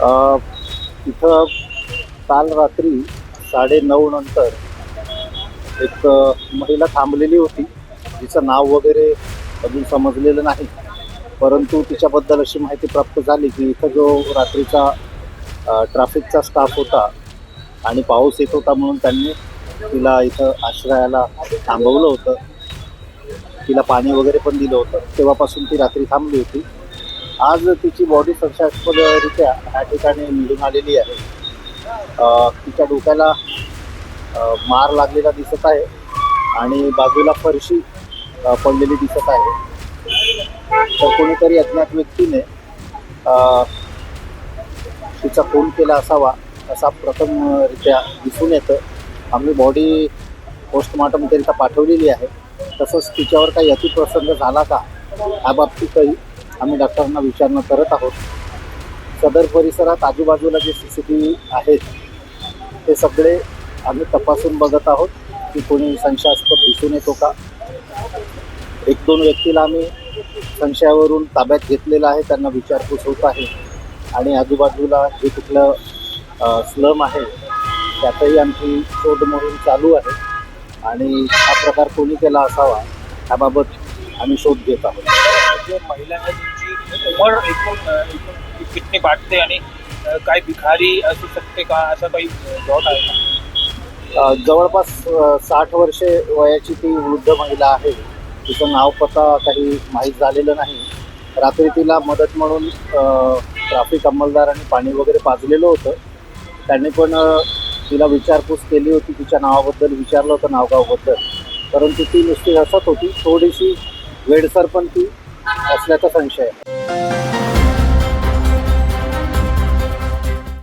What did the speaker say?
अ, इथं काल रात्री 9:30 नंतर एक महिला थांबलेली होती. तिचं नाव वगैरे अजून समजलेलं नाही, परंतु तिच्याबद्दल अशी माहिती प्राप्त झाली की इथं जो रात्रीचा ट्रॅफिकचा स्टाफ होता आणि पाऊस येत होता म्हणून त्यांनी तिला इथं आश्रयाला थांबवलं होतं. तिला पाणी वगैरे पण दिलं होतं. तेव्हापासून ती रात्री थांबली होती. आज तिची बॉडी संशयास्पदरित्या ह्या ठिकाणी मिळून आलेली आहे. तिच्या डोक्याला मार लागलेला दिसत आहे आणि बाजूला फरशी पडलेली दिसत आहे. तर कोणीतरी अज्ञात व्यक्तीने तिचा खून केला असावा असा प्रथमरित्या दिसून येतं. आम्ही बॉडी पोस्टमॉर्टमकरिता पाठवलेली आहे. तसंच तिच्यावर काही अतिप्रसंग झाला का ह्या बाबतीतही आम्ही डॉक्टरांना विचारणा करत आहोत. सदर परिसरात आजूबाजूला जे CCTV आहेत ते सगळे आम्ही तपासून बघत आहोत की कोणी संशयास्पद दिसून येतो का. 1-2 व्यक्तीला आम्ही संशयावरून ताब्यात घेतलेलं आहे. त्यांना विचारपूस होत आहे आणि आजूबाजूला जे कुठलं स्लम आहे त्यातही आमची शोध मोहीम चालू आहे आणि हा प्रकार कोणी केला असावा याबाबत आम्ही शोध घेत आहोत. जो महिला है जिनकी उम्र एकूण कितनी वाटते आणि काय भिकारी असू शकते का, असा काही डॉट आहे का? जवळपास 60 वर्षे वयाची ती वृद्ध महिला आहे. तिचं नाव पत्ता काही माहीत झालेलं नाही. रात्री तिला मदत म्हणून ट्रॅफिक अंमलदारांनी पाणी वगैरे पाजलेलं होतं. त्यांनी पण तिला विचारपूस केली होती. तिच्या नावाबद्दल विचारलं होतं, नावगावबद्दल, परंतु ती नुसती हसत होती. थोडीशी वेडसर पण ती असल्याचा संशय आहे.